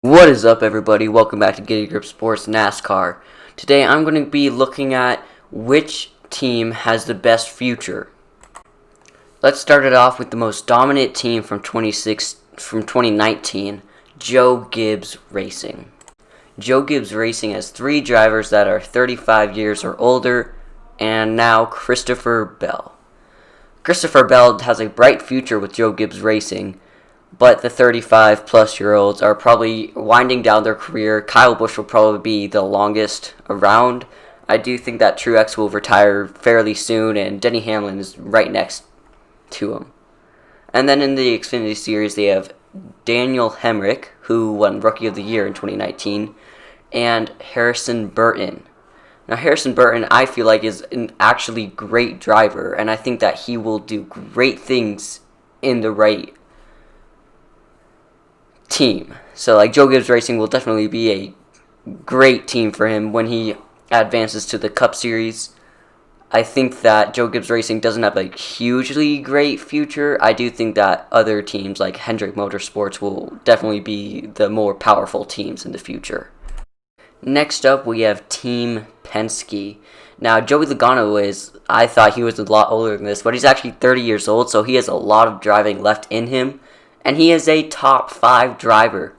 What is up, everybody? Welcome back to Getting Grip Sports NASCAR. Today I'm going to be looking at which team has the best future. Let's start it off with the most dominant team from 2019, Joe Gibbs Racing. Joe Gibbs Racing has three drivers that are 35 years or older, and now Christopher Bell. Christopher Bell has a bright future with Joe Gibbs Racing, but the 35-plus-year-olds are probably winding down their career. Kyle Busch will probably be the longest around. I do think that Truex will retire fairly soon, and Denny Hamlin is right next to him. And then in the Xfinity Series, they have Daniel Hemrick, who won Rookie of the Year in 2019, and Harrison Burton. Now, Harrison Burton, I feel like, is an actually great driver, and I think that he will do great things in the right team. So, Joe Gibbs Racing will definitely be a great team for him when he advances to the Cup Series. I think that Joe Gibbs Racing doesn't have a hugely great future. I do think that other teams like Hendrick Motorsports will definitely be the more powerful teams in the future. Next up, we have Team Penske. Now, Joey Logano I thought he was a lot older than this, but he's actually 30 years old, so he has a lot of driving left in him. And he is a top 5 driver.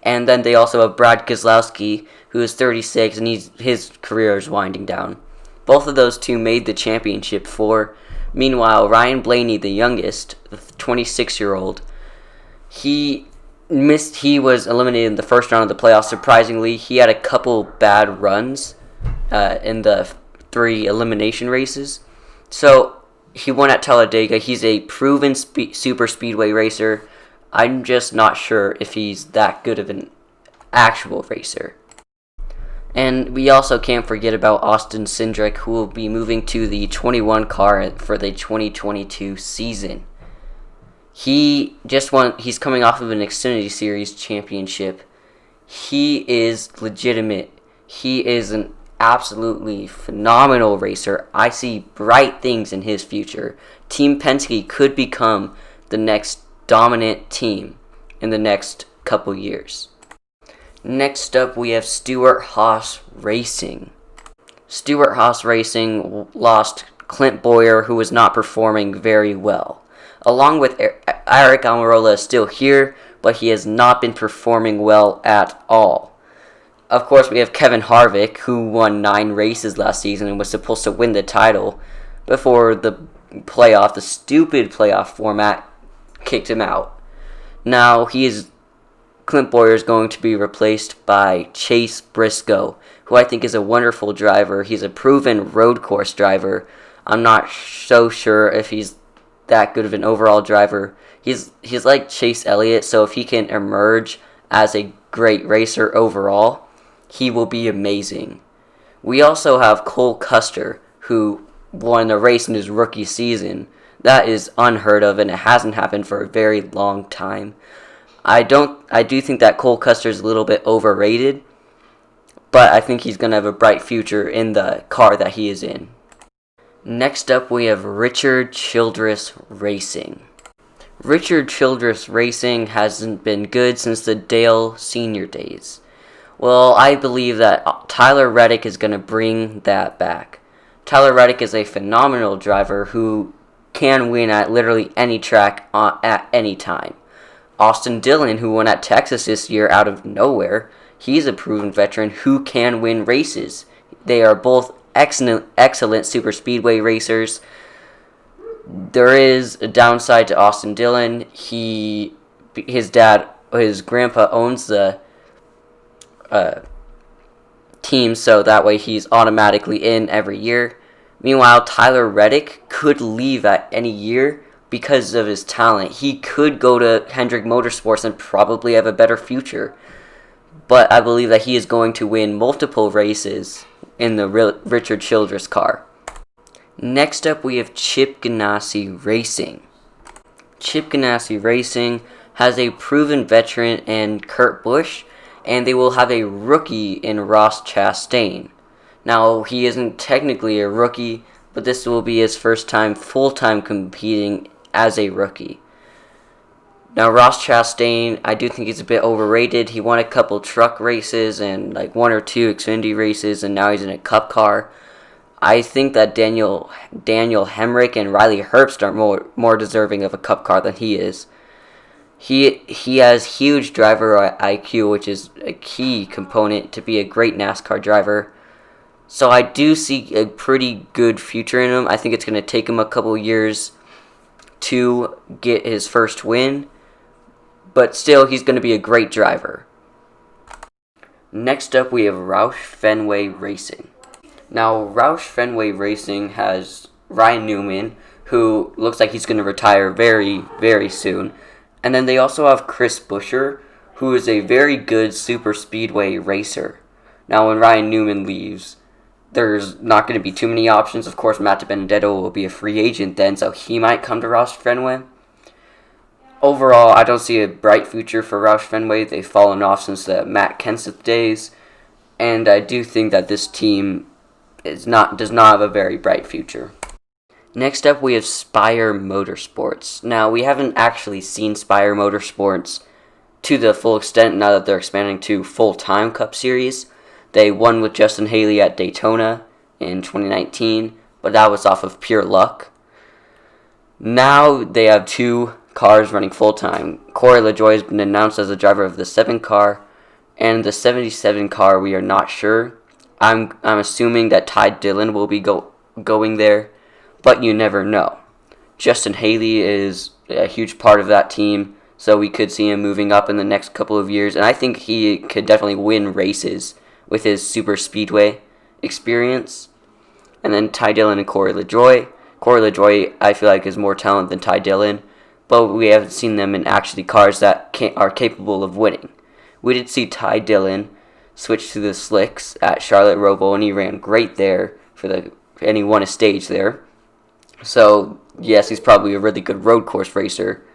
And then they also have Brad Keselowski, who is 36, and his career is winding down. Both of those two made the championship four. Meanwhile, Ryan Blaney, the youngest, the 26-year-old, he was eliminated in the first round of the playoffs. Surprisingly, he had a couple bad runs in the 3 elimination races. So he won at Talladega. He's a proven super speedway racer. I'm just not sure if he's that good of an actual racer. And we also can't forget about Austin Cindric, who will be moving to the 21 car for the 2022 season. He's coming off of an Xfinity Series championship. He is legitimate. He is an absolutely phenomenal racer. I see bright things in his future. Team Penske could become the next dominant team in the next couple years. Next up, we have Stewart Haas Racing. Stewart Haas Racing lost Clint Bowyer, who was not performing very well. Along with Eric Almirola is still here, but he has not been performing well at all. Of course, we have Kevin Harvick, who won 9 races last season and was supposed to win the title before the stupid playoff format kicked him out. Now Clint Bowyer is going to be replaced by Chase Briscoe, who I think is a wonderful driver. He's a proven road course driver. I'm not so sure if he's that good of an overall driver. He's like Chase Elliott, so if he can emerge as a great racer overall, he will be amazing. We also have Cole Custer, who won a race in his rookie season. That is unheard of, and it hasn't happened for a very long time. I do think that Cole Custer is a little bit overrated, but I think he's going to have a bright future in the car that he is in. Next up, we have Richard Childress Racing. Richard Childress Racing hasn't been good since the Dale Sr. days. Well, I believe that Tyler Reddick is going to bring that back. Tyler Reddick is a phenomenal driver who can win at literally any track at any time. Austin Dillon, who won at Texas this year out of nowhere, he's a proven veteran who can win races. They are both excellent super speedway racers. There is a downside to Austin Dillon. His grandpa owns the team, so that way he's automatically in every year. Meanwhile, Tyler Reddick could leave at any year because of his talent. He could go to Hendrick Motorsports and probably have a better future. But I believe that he is going to win multiple races in the Richard Childress car. Next up, we have Chip Ganassi Racing. Chip Ganassi Racing has a proven veteran in Kurt Busch, and they will have a rookie in Ross Chastain. Now, he isn't technically a rookie, but this will be his first time full-time competing as a rookie. Now, Ross Chastain, I do think he's a bit overrated. He won a couple truck races and like 1 or 2 Xfinity races, and now he's in a Cup car. I think that Daniel Hemrick and Riley Herbst are more deserving of a Cup car than he is. He has huge driver IQ, which is a key component to be a great NASCAR driver. So I do see a pretty good future in him. I think it's going to take him a couple years to get his first win, but still, he's going to be a great driver. Next up, we have Roush Fenway Racing. Now, Roush Fenway Racing has Ryan Newman, who looks like he's going to retire very, very soon. And then they also have Chris Buescher, who is a very good super speedway racer. Now, when Ryan Newman leaves, there's not going to be too many options. Of course, Matt DiBenedetto will be a free agent then, so he might come to Roush Fenway. Overall, I don't see a bright future for Roush Fenway. They've fallen off since the Matt Kenseth days, and I do think that this team does not have a very bright future. Next up, we have Spire Motorsports. Now, we haven't actually seen Spire Motorsports to the full extent now that they're expanding to full-time Cup Series. They won with Justin Haley at Daytona in 2019, but that was off of pure luck. Now they have 2 cars running full-time. Corey LaJoie has been announced as the driver of the 7 car, and the 77 car we are not sure. I'm assuming that Ty Dillon will be going there, but you never know. Justin Haley is a huge part of that team, so we could see him moving up in the next couple of years, and I think he could definitely win races with his super speedway experience. And then Ty Dillon and Corey LaJoie. Corey LaJoie, I feel like, is more talent than Ty Dillon, but we haven't seen them in actually cars that are capable of winning. We did see Ty Dillon switch to the slicks at Charlotte Roval, and he ran great there and he won a stage there. So, yes, he's probably a really good road course racer.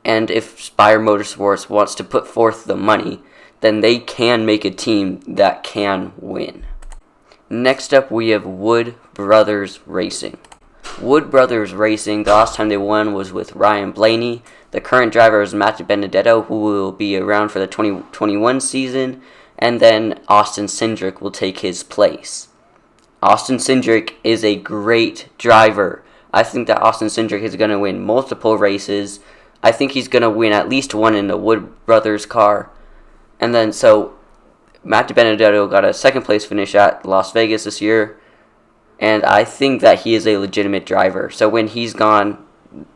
And if Spire Motorsports wants to put forth the money, then they can make a team that can win. Next up, we have Wood Brothers Racing. Wood Brothers Racing, the last time they won was with Ryan Blaney. The current driver is Matt DiBenedetto, who will be around for the 2021 season, and then Austin Cindric will take his place. Austin Cindric is a great driver. I think that Austin Cindric is going to win multiple races. I think he's going to win at least one in the Wood Brothers car. And then, so, Matt DiBenedetto got a second place finish at Las Vegas this year. And I think that he is a legitimate driver. So when he's gone,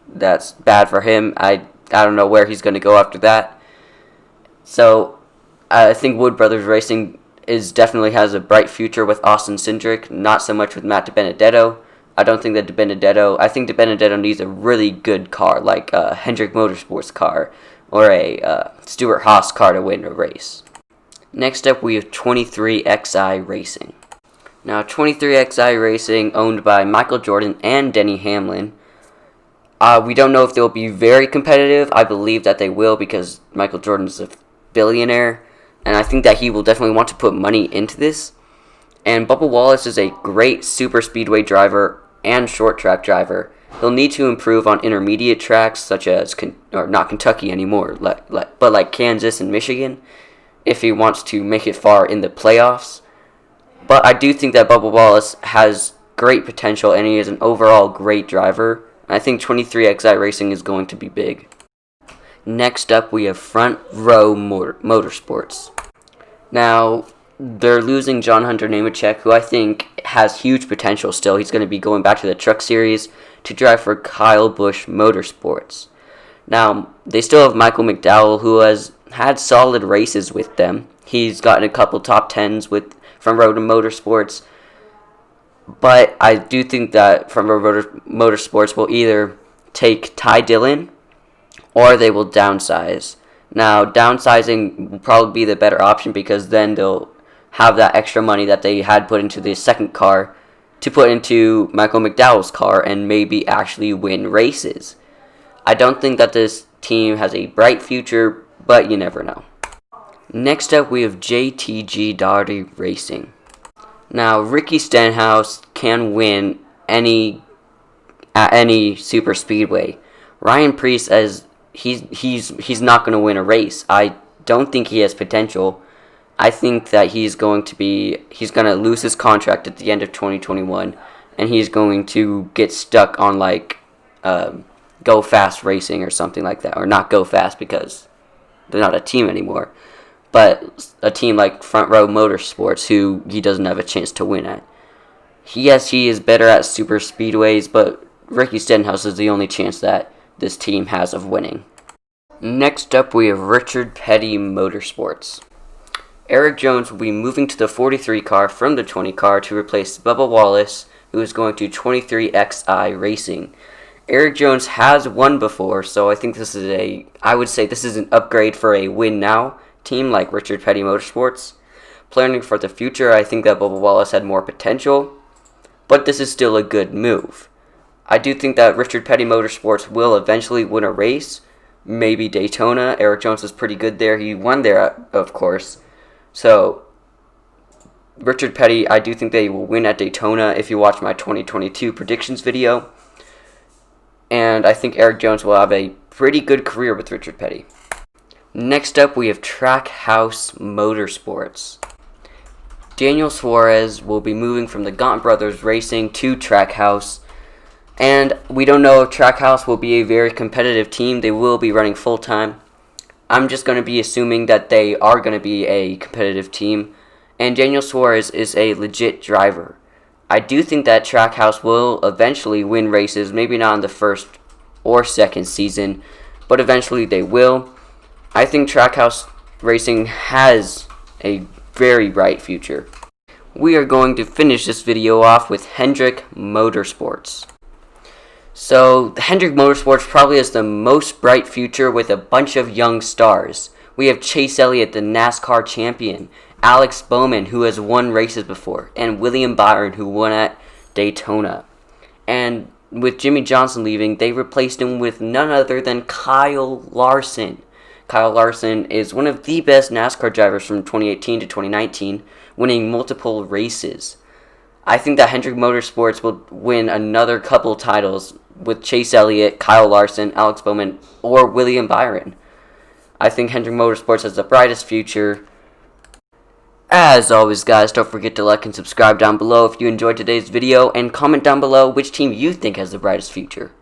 that's bad for him. I don't know where he's going to go after that. So I think Wood Brothers Racing definitely has a bright future with Austin Cindric, not so much with Matt DiBenedetto. I think DiBenedetto needs a really good car, like a Hendrick Motorsports car or a Stewart Haas car to win a race. Next up, we have 23XI Racing. Now, 23XI Racing, owned by Michael Jordan and Denny Hamlin. We don't know if they'll be very competitive. I believe that they will because Michael Jordan is a billionaire, and I think that he will definitely want to put money into this. And Bubba Wallace is a great super speedway driver and short track driver. He'll need to improve on intermediate tracks such as, not Kentucky anymore, but like Kansas and Michigan, if he wants to make it far in the playoffs. But I do think that Bubba Wallace has great potential, and he is an overall great driver. I think 23XI Racing is going to be big. Next up, we have Front Row Motorsports. Now, they're losing John Hunter Nemechek, who I think has huge potential still. He's going to be going back to the Truck Series to drive for Kyle Busch Motorsports. Now, they still have Michael McDowell, who has had solid races with them. He's gotten a couple top 10s from Row Motorsports. But I do think that from Row Motorsports will either take Ty Dillon or they will downsize. Now, downsizing will probably be the better option because then they'll have that extra money that they had put into the second car to put into Michael McDowell's car and maybe actually win races. I don't think that this team has a bright future, but you never know. Next up, we have JTG Daugherty Racing. Now, Ricky Stenhouse can win at any super speedway. Ryan Preece he's not going to win a race. I don't think he has potential. I think that he's going to lose his contract at the end of 2021, and he's going to get stuck on like Go Fast Racing or something like that, or not Go Fast because they're not a team anymore, but a team like Row Motorsports, who he doesn't have a chance to win at. Yes, he is better at super speedways, but Ricky Stenhouse is the only chance that this team has of winning. Next up, we have Richard Petty Motorsports. Eric Jones will be moving to the 43 car from the 20 car to replace Bubba Wallace, who is going to 23XI Racing. Eric Jones has won before, so I think this is I would say this is an upgrade for a win now team like Richard Petty Motorsports. Planning for the future, I think that Bubba Wallace had more potential, but this is still a good move. I do think that Richard Petty Motorsports will eventually win a race, maybe Daytona. Eric Jones is pretty good there. He won there, of course. So, Richard Petty, I do think they will win at Daytona if you watch my 2022 predictions video. And I think Eric Jones will have a pretty good career with Richard Petty. Next up, we have Trackhouse Motorsports. Daniel Suarez will be moving from the Gaunt Brothers Racing to Trackhouse. And we don't know if Trackhouse will be a very competitive team. They will be running full-time. I'm just going to be assuming that they are going to be a competitive team. And Daniel Suarez is a legit driver. I do think that Trackhouse will eventually win races, maybe not in the first or second season, but eventually they will. I think Trackhouse Racing has a very bright future. We are going to finish this video off with Hendrick Motorsports. So, Hendrick Motorsports probably has the most bright future with a bunch of young stars. We have Chase Elliott, the NASCAR champion, Alex Bowman, who has won races before, and William Byron, who won at Daytona. And with Jimmy Johnson leaving, they replaced him with none other than Kyle Larson. Kyle Larson is one of the best NASCAR drivers from 2018 to 2019, winning multiple races. I think that Hendrick Motorsports will win another couple titles with Chase Elliott, Kyle Larson, Alex Bowman, or William Byron. I think Hendrick Motorsports has the brightest future. As always, guys, don't forget to like and subscribe down below if you enjoyed today's video, and comment down below which team you think has the brightest future.